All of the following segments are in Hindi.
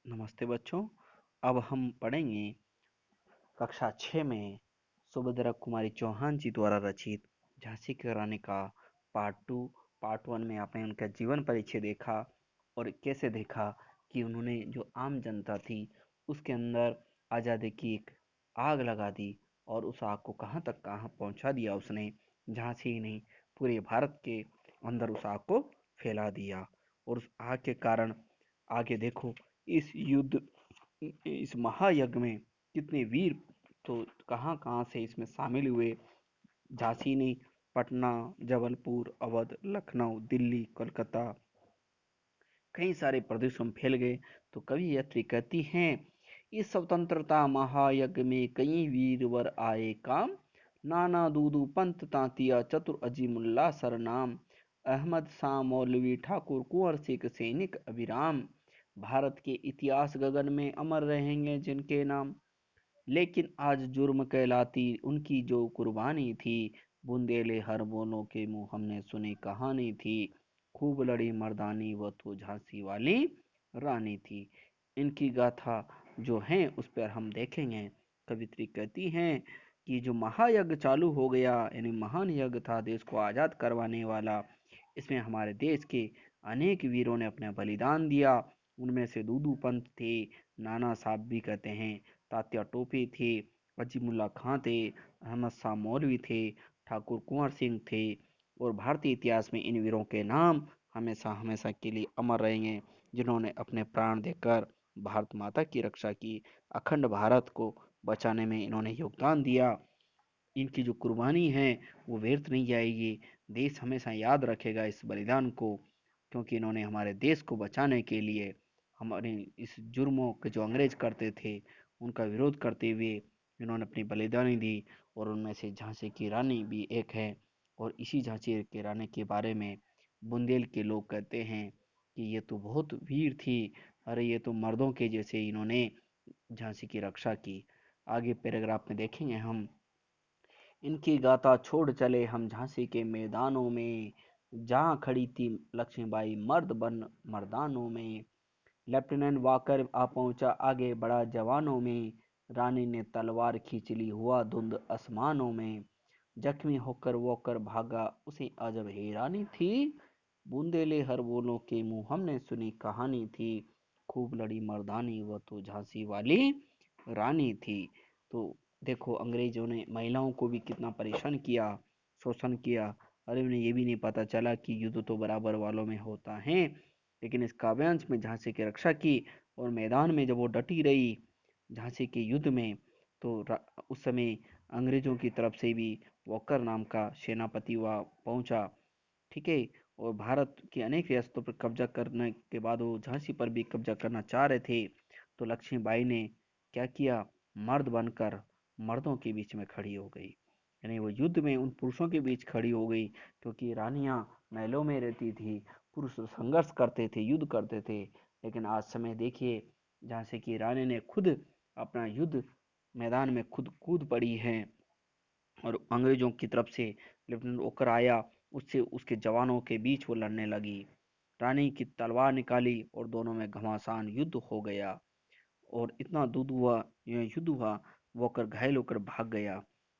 नमस्ते बच्चों। अब हम पढ़ेंगे कक्षा 6 में सुभद्रा कुमारी चौहान जी द्वारा रचित झांसी की रानी का पार्ट 2। पार्ट 1 में आपने उनका जीवन परिचय देखा और कैसे देखा कि उन्होंने जो आम जनता थी उसके अंदर आज़ादी की एक आग लगा दी और उस आग को कहाँ तक कहाँ पहुँचा दिया उसने। झांसी ही नहीं, पूरे भारत के अंदर उस आग को फैला दिया। और उस आग के कारण आगे देखो, इस महायज्ञ में कितने वीर तो कहाँ कहाँ से इसमें शामिल हुए। झांसी नहीं, पटना, जबलपुर, अवध, लखनऊ, दिल्ली, कोलकाता, कई सारे प्रदेशों में फैल गए। तो कवि यत्री कहती हैं, इस स्वतंत्रता महायज्ञ में कई वीरवर आए काम, नाना दूदू पंत तांतिया चतुर अजीमुल्ला सरनाम, अहमद शाह मौलवी ठाकुर कुंवर सिख सैनिक अभिराम, भारत के इतिहास गगन में अमर रहेंगे जिनके नाम। लेकिन आज जुर्म कहलाती उनकी जो कुर्बानी थी, बुंदेले हर बोलों के मुंह हमने सुनी कहानी थी, खूब लड़ी मर्दानी वो तो झांसी वाली रानी थी। इनकी गाथा जो है उस पर हम देखेंगे। कवित्री कहती हैं कि जो महायज्ञ चालू हो गया, यानी महान यज्ञ था देश को आज़ाद करवाने वाला, इसमें हमारे देश के अनेक वीरों ने अपना बलिदान दिया। उनमें से दूदू पंत थे, नाना साहब भी कहते हैं, तात्या टोपे थे, अजीमुल्ला खां थे, अहमद शाह मौलवी थे, ठाकुर कुंवर सिंह थे। और भारतीय इतिहास में इन वीरों के नाम हमेशा हमेशा के लिए अमर रहेंगे, जिन्होंने अपने प्राण देकर भारत माता की रक्षा की, अखंड भारत को बचाने में इन्होंने योगदान दिया। इनकी जो कुर्बानी है वो व्यर्थ नहीं जाएगी। देश हमेशा याद रखेगा इस बलिदान को, क्योंकि इन्होंने हमारे देश को बचाने के लिए हमारे इस जुर्मों के जो अंग्रेज करते थे उनका विरोध करते हुए इन्होंने अपनी बलिदानी दी। और उनमें से झांसी की रानी भी एक है। और इसी झांसी की रानी के बारे में बुंदेल के लोग कहते हैं कि ये तो बहुत वीर थी, अरे ये तो मर्दों के जैसे इन्होंने झांसी की रक्षा की। आगे पैराग्राफ में देखेंगे हम, इनकी गाथा छोड़ चले हम झांसी के मैदानों में, जहाँ खड़ी थी लक्ष्मीबाई मर्द बन मर्दानों में, लेफ्टिनेंट वाकर आ पहुंचा आगे बढ़ा जवानों में, रानी ने तलवार खींच ली हुआ धुंध आसमानों में, जख्मी होकर वोकर भागा उसे अजब हैरानी थी, बूंदेले हर बोलों के मुंह हमने सुनी कहानी थी, खूब लड़ी मर्दानी वह तो झांसी वाली रानी थी। तो देखो, अंग्रेजों ने महिलाओं को भी कितना परेशान किया, शोषण किया। अरे उन्हें ये भी नहीं पता चला कि युद्ध तो बराबर वालों में होता है। लेकिन इस काव्यांश में झांसी की रक्षा की, और मैदान में जब वो डटी रही झांसी के युद्ध में, तो उस समय अंग्रेजों की तरफ से भी वॉकर नाम का सेनापति वह पहुंचा। ठीक है। और भारत की अनेक रियासतों पर कब्जा करने के बाद वो झांसी पर भी कब्जा करना चाह रहे थे। तो लक्ष्मीबाई ने क्या किया, मर्द बनकर मर्दों के बीच में खड़ी हो गई, यानी वो युद्ध में उन पुरुषों के बीच खड़ी हो गई। क्योंकि रानियां महलों में रहती थी, पुरुष संघर्ष करते थे, युद्ध करते थे। लेकिन आज समय देखिए, झांसी की रानी ने खुद अपना युद्ध मैदान में खुद कूद पड़ी है। और अंग्रेजों की तरफ से लेफ्टिनेंट ओकर आया, उससे उसके जवानों के बीच वो लड़ने लगी। रानी की तलवार निकाली और दोनों में घमासान युद्ध हो गया। और इतना युद्ध हुआ, वोकर घायल होकर भाग गया।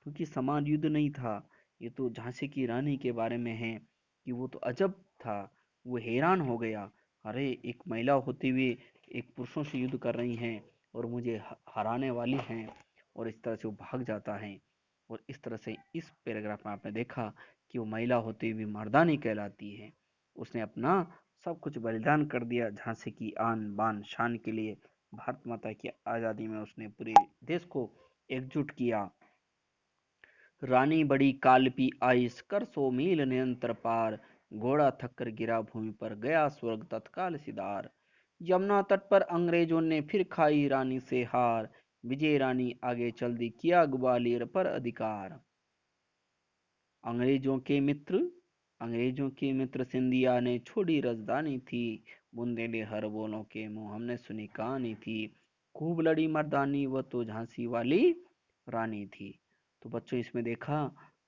क्योंकि समान युद्ध नहीं था, ये तो झांसी की रानी के बारे में है कि वो तो अजब था। वो हैरान हो गया, अरे एक महिला होते हुए एक पुरुषों से युद्ध कर रही हैं और मुझे हराने वाली हैं। और इस तरह से वो भाग जाता है। और इस तरह से इस पैराग्राफ में आपने देखा कि वो महिला होते हुए मर्दानी कहलाती है। उसने अपना सब कुछ बलिदान कर दिया झांसी की आन बान शान के लिए। भारत माता की आज़ादी में उसने पूरे देश को एकजुट किया। रानी बड़ी कालपी आइस कर सो मील निरंतर पार, घोड़ा थक कर गिरा भूमि पर गया स्वर्ग तत्काल सिदार, यमुना तट पर अंग्रेजों ने फिर खाई रानी से हार, विजय रानी आगे चल दी किया ग्वालियर पर अधिकार। अंग्रेजों के मित्र अंग्रेजों के मित्र सिंधिया ने छोड़ी राजधानी थी, बुंदेले हर बोलों के मुंह हमने सुनी कहानी थी, खूब लड़ी मर्दानी वह तो झांसी वाली रानी थी। तो बच्चों, इसमें देखा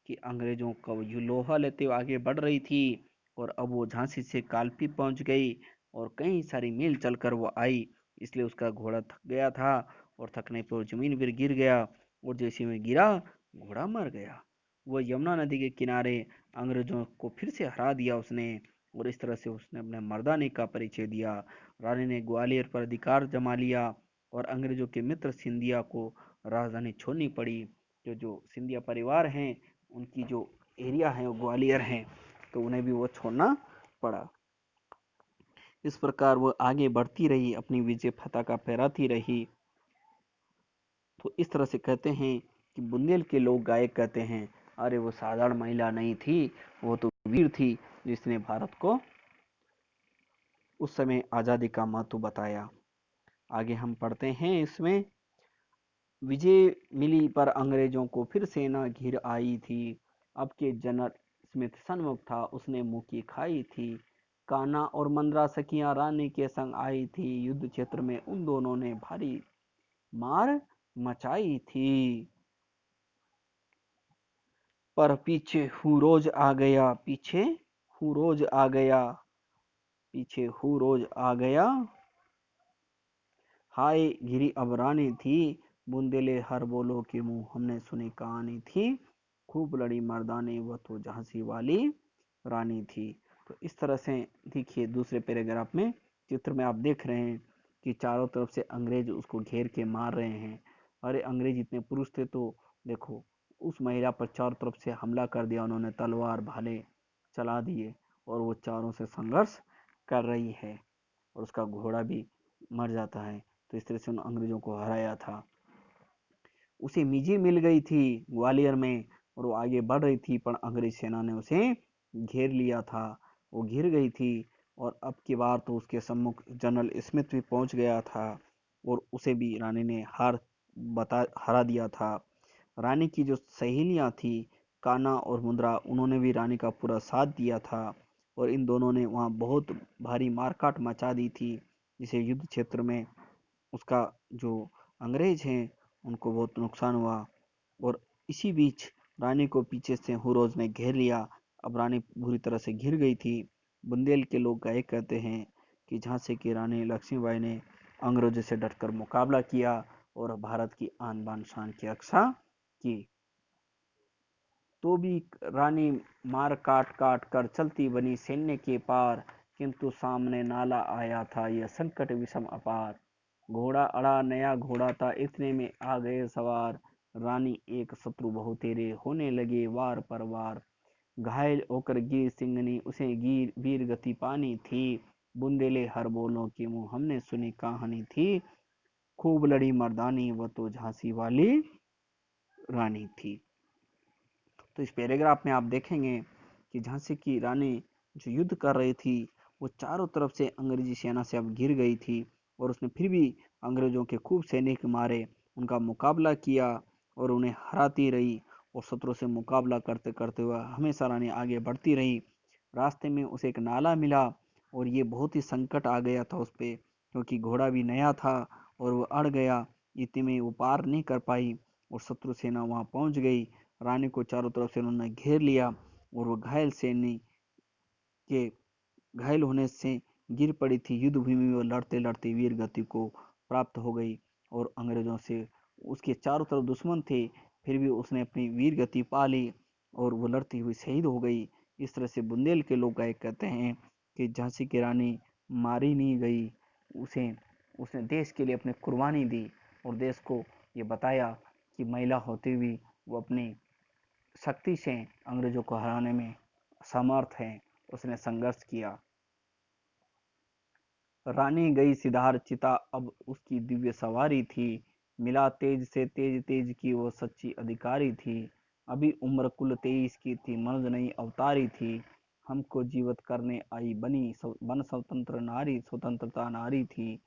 कि अंग्रेजों का वो लोहा लेते हुए आगे बढ़ रही थी, और अब वो झांसी से कालपी पहुंच गई और कई सारी मील चलकर वो आई। इसलिए उसका घोड़ा थक गया था और थकने पर जमीन पर गिर गया, और जैसे में गिरा घोड़ा मर गया। वो यमुना नदी के किनारे अंग्रेजों को फिर से हरा दिया उसने, और इस तरह से उसने अपने मर्दाने का परिचय दिया। रानी ने ग्वालियर पर अधिकार जमा लिया और अंग्रेजों के मित्र सिंधिया को राजधानी छोड़नी पड़ी। जो जो सिंधिया परिवार हैं उनकी जो एरिया है वो ग्वालियर है, तो उन्हें भी वो छोड़ना पड़ा। इस प्रकार वो आगे बढ़ती रही, अपनी विजय पताका फहराती रही। तो इस तरह से कहते हैं कि बुंदेल के लोग गायक कहते हैं, अरे वो साधारण महिला नहीं थी, वो तो वीर थी जिसने भारत को उस समय आज़ादी का महत्व बताया। आगे हम पढ़ते हैं इसमें, विजय मिली पर अंग्रेजों को फिर सेना घिर आई थी। अब के जनरल स्मिथ सन्मुख था, उसने मुंह की खाई थी। कान्हा और मंद्रा सखियां रानी के संग आई थी, युद्ध क्षेत्र में उन दोनों ने भारी मार मचाई थी। पर पीछे हूँ रोज आ गया, पीछे हूँ रोज आ गया, पीछे हूँ रोज आ गया, हाय गिरी अब रानी थी, बुंदेले हर बोलो के मुंह हमने सुनी कहानी थी, खूब लड़ी मर्दानी वह तो झांसी वाली रानी थी। तो इस तरह से देखिए दूसरे पैराग्राफ में चित्र में आप देख रहे हैं कि चारों तरफ से अंग्रेज उसको घेर के मार रहे हैं। अरे अंग्रेज इतने पुरुष थे, तो देखो उस महिला पर चारों तरफ से हमला कर दिया उन्होंने, तलवार भाले चला दिए, और वो चारों से संघर्ष कर रही है, और उसका घोड़ा भी मर जाता है। तो इस तरह से उन अंग्रेजों को हराया था। उसे मिजी मिल गई थी ग्वालियर में, और वो आगे बढ़ रही थी, पर अंग्रेज सेना ने उसे घेर लिया था। वो घिर गई थी, और अब की बार तो उसके सम्मुख जनरल स्मिथ भी पहुंच गया था, और उसे भी रानी ने हरा दिया था। रानी की जो सहेलियां थी कान्हा और मुंद्रा, उन्होंने भी रानी का पूरा साथ दिया था, और इन दोनों ने वहां बहुत भारी मारकाट मचा दी थी, जिसे युद्ध क्षेत्र में उसका जो अंग्रेज हैं उनको बहुत नुकसान हुआ। और इसी बीच रानी को पीछे से हुरोज ने घेर लिया। अब रानी बुरी तरह से घिर गई थी। बुंदेल के लोग गायक कहते हैं कि झांसी की रानी लक्ष्मीबाई ने अंग्रेजों से डटकर मुकाबला किया और भारत की आन बान शान की रक्षा की। तो भी रानी मार काट काट कर चलती बनी सैन्य के पार, किंतु सामने नाला आया था यह संकट विषम अपार। घोड़ा अड़ा नया घोड़ा था, इतने में आ गए सवार, रानी एक शत्रु बहु तेरे होने लगे वार पर वार। घायल होकर गिर सिंगनी उसे गिर वीर गति पानी थी, बुंदेले हर बोलों की मुंह हमने सुनी कहानी थी, खूब लड़ी मर्दानी वह तो झांसी वाली रानी थी। तो इस पैराग्राफ में आप देखेंगे कि झांसी की रानी जो युद्ध कर रही थी, वो चारों तरफ से अंग्रेजी सेना से अब घिर गई थी, और उसने फिर भी अंग्रेजों के खूब सैनिक मारे, उनका मुकाबला किया और उन्हें हराती रही, और शत्रु से मुकाबला करते करते हुए हमेशा रानी आगे बढ़ती रही। रास्ते में उसे एक नाला मिला, और ये बहुत ही संकट आ गया था उस पर, क्योंकि घोड़ा भी नया था और वो अड़ गया, इतने में वो पार नहीं कर पाई, और शत्रु सेना वहां पहुंच गई। रानी को चारों तरफ से उन्होंने घेर लिया, और वो घायल सैनिक के घायल होने से गिर पड़ी थी। युद्ध भूमि में लड़ते लड़ते वीर गति को प्राप्त हो गई, और अंग्रेजों से उसके चारों तरफ दुश्मन थे, फिर भी उसने अपनी वीर गति पा ली, और वो लड़ती हुई शहीद हो गई। इस तरह से बुंदेल के लोग गायक कहते हैं कि झांसी की रानी मारी नहीं गई, उसे उसने देश के लिए अपनी कुर्बानी दी, और देश को ये बताया कि महिला होते हुए वो अपनी शक्ति से अंग्रेजों को हराने में समर्थ है। उसने संघर्ष किया। रानी गई सिधार चिता, अब उसकी दिव्य सवारी थी, मिला तेज से तेज तेज की वो सच्ची अधिकारी थी। अभी उम्र कुल 23 की थी, मर्द नहीं अवतारी थी, हमको जीवित करने आई बनी बन स्वतंत्र नारी, स्वतंत्रता नारी थी।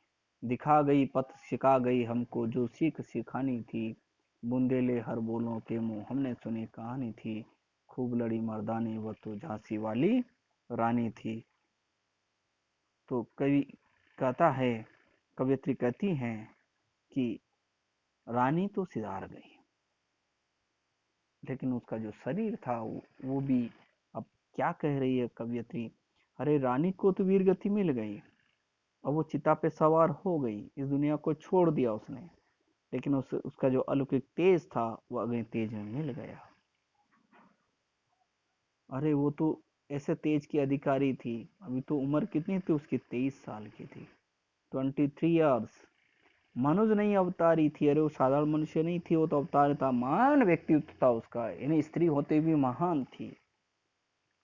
दिखा गई पथ सिखा गई हमको जो सीख सिखानी थी, बुंदेले हर बोलों के मुंह हमने सुनी कहानी थी, खूब लड़ी मर्दानी वह तो झांसी वाली रानी थी। तो कवि कहता है, कवयित्री कहती हैं कि रानी तो सिधार गई, लेकिन उसका जो शरीर था वो भी, अब क्या कह रही है कवयित्री, अरे रानी को तो वीर गति मिल गई, और वो चिता पे सवार हो गई, इस दुनिया को छोड़ दिया उसने, लेकिन उसका जो अलौकिक तेज था वो अगले तेज में मिल गया। अरे वो तो ऐसे तेज की अधिकारी थी, अभी तो उम्र कितनी थी उसकी, 23 साल की थी, 23 ईयर्स। मनुष्य नहीं अवतारी थी, अरे वो साधारण मनुष्य नहीं थी, वो तो अवतार था, महान व्यक्तित्व था उसका, यानी स्त्री होते भी महान थी।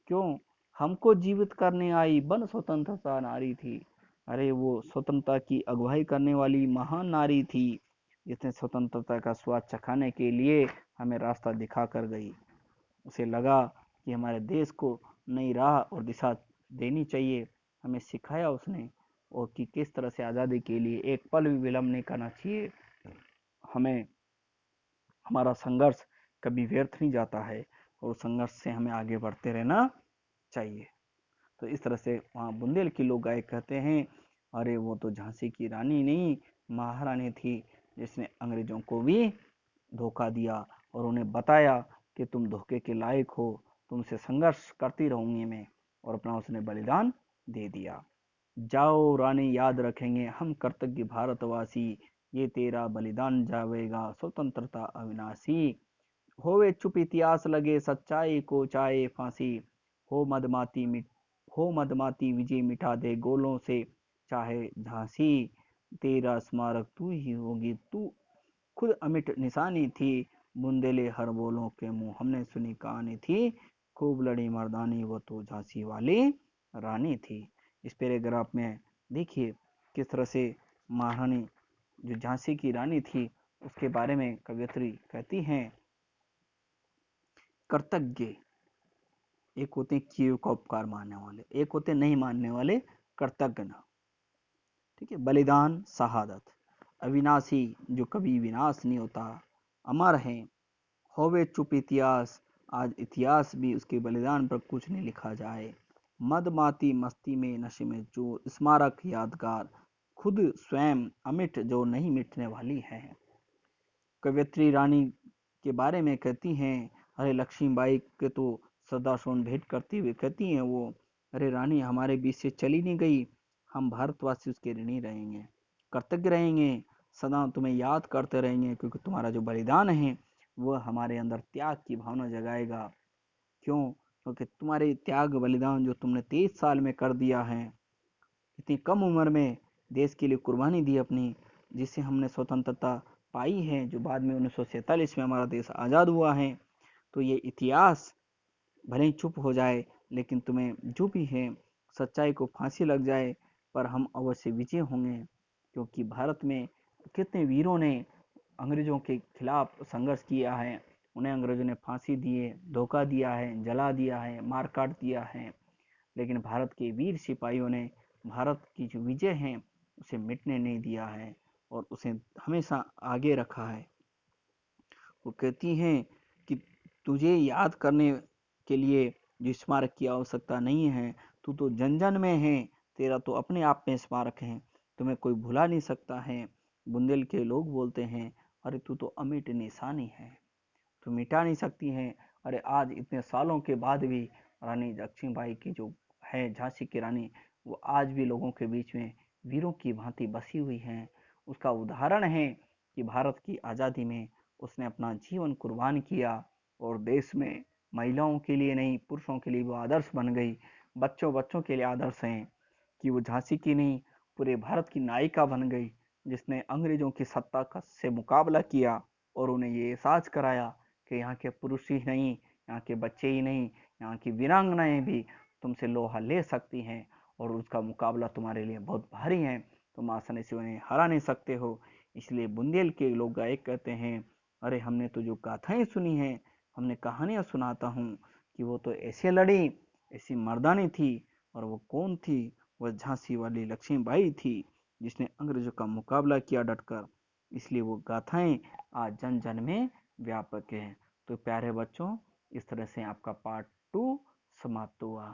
क्यों? हमको जीवित करने आई बन स्वतंत्रता नारी थी। अरे वो स्वतंत्रता की अगुवाई करने वाली महान नारी थी, जिसने स्वतंत्रता का स्वाद चखाने के लिए हमें रास्ता दिखा कर गई। उसे लगा कि हमारे देश को नई राह और दिशा देनी चाहिए, हमें सिखाया उसने, और कि किस तरह से आज़ादी के लिए एक पल भी विलम्ब नहीं करना चाहिए। हमें हमारा संघर्ष कभी व्यर्थ नहीं जाता है, और संघर्ष से हमें आगे बढ़ते रहना चाहिए। तो इस तरह से वहाँ बुंदेल की लोग गायक कहते हैं, अरे वो तो झांसी की रानी नहीं, महारानी थी, जिसने अंग्रेजों को भी धोखा दिया और उन्हें बताया कि तुम धोखे के लायक हो, तुमसे संघर्ष करती रहूंगी मैं, और अपना उसने बलिदान दे दिया। जाओ रानी, याद रखेंगे हम कृतज्ञ भारतवासी, ये तेरा बलिदान जावेगा स्वतंत्रता अविनाशी। होवे चुप इतिहास लगे सच्चाई को चाहे फांसी, हो मदमाती मिट हो मदमाती विजय मिटा दे गोलों से चाहे झांसी। तेरा स्मारक तू ही होगी, तू खुद अमिट निशानी थी, बुंदेले हर बोलों के मुंह हमने सुनी कहानी थी, खूब लड़ी मर्दानी वो तो झांसी वाली रानी थी। इस पैराग्राफ में देखिए किस तरह से महारानी जो झांसी की रानी थी उसके बारे में कवयित्री कहती हैं, कृतज्ञ एक होते हैं किए का उपकार मानने वाले, एक होते नहीं मानने वाले कृतज्ञ ना। ठीक है, बलिदान शहादत, अविनाशी जो कभी विनाश नहीं होता, अमर है, होवे चुप इतिहास, आज इतिहास भी उसके बलिदान पर कुछ नहीं लिखा जाए, मदमाती मस्ती में नशे में जो स्मारक यादगार, खुद स्वयं अमिट जो नहीं मिटने वाली है। कवयित्री रानी के बारे में कहती हैं, अरे लक्ष्मीबाई के तो सदा सोन भेंट करती हुई कहती हैं वो, अरे रानी हमारे बीच से चली नहीं गई, हम भारतवासी उसके ऋणी रहेंगे, कृतज्ञ रहेंगे, सदा तुम्हें याद करते रहेंगे, क्योंकि तुम्हारा जो बलिदान है वह हमारे अंदर त्याग की भावना जगाएगा। क्यों? क्योंकि तुम्हारे त्याग बलिदान जो तुमने 23 साल में कर दिया है, इतनी कम उम्र में देश के लिए कुर्बानी दी अपनी, जिससे हमने स्वतंत्रता पाई है, जो बाद में 1947 में हमारा देश आज़ाद हुआ है। तो ये इतिहास भले ही चुप हो जाए, लेकिन तुम्हें जो भी है सच्चाई को फांसी लग जाए, पर हम अवश्य विजय होंगे, क्योंकि भारत में कितने वीरों ने अंग्रेजों के खिलाफ संघर्ष किया है, उन्हें अंग्रेजों ने फांसी दिए, धोखा दिया है, जला दिया है, मार काट दिया है, लेकिन भारत के वीर सिपाहियों ने भारत की जो विजय है उसे मिटने नहीं दिया है, और उसे हमेशा आगे रखा है। वो कहती हैं कि तुझे याद करने के लिए जो स्मारक की आवश्यकता नहीं है, तू तो जन जन में है, तेरा तो अपने आप में स्मारक है, तुम्हें कोई भुला नहीं सकता है। बुंदेल के लोग बोलते हैं, अरे तू तो अमिट निशानी है, तो मिटा नहीं सकती हैं। अरे आज इतने सालों के बाद भी रानी लक्ष्मीबाई की जो है झांसी की रानी, वो आज भी लोगों के बीच में वीरों की भांति बसी हुई हैं। उसका उदाहरण है कि भारत की आज़ादी में उसने अपना जीवन कुर्बान किया, और देश में महिलाओं के लिए नहीं पुरुषों के लिए वो आदर्श बन गई, बच्चों बच्चों के लिए आदर्श हैं, कि वो झांसी की नहीं पूरे भारत की नायिका बन गई, जिसने अंग्रेजों की सत्ता का से मुकाबला किया, और उन्हें ये एहसास कराया कि यहाँ के पुरुष ही नहीं, यहाँ के बच्चे ही नहीं, यहाँ की वीरांगनाएं भी तुमसे लोहा ले सकती हैं, और उसका मुकाबला तुम्हारे लिए बहुत भारी है, तुम आसानी से उन्हें हरा नहीं सकते हो। इसलिए बुंदेल के लोग गायक कहते हैं, अरे हमने तो जो गाथाएं सुनी हैं, हमने कहानियां सुनाता हूँ कि वो तो ऐसे लड़ी, ऐसी मर्दानी थी, और वो कौन थी? वह झांसी वाली लक्ष्मीबाई थी, जिसने अंग्रेजों का मुकाबला किया डटकर। इसलिए वो गाथाएं आज जन जन में व्यापक है। तो प्यारे बच्चों, इस तरह से आपका पार्ट 2 समाप्त हुआ।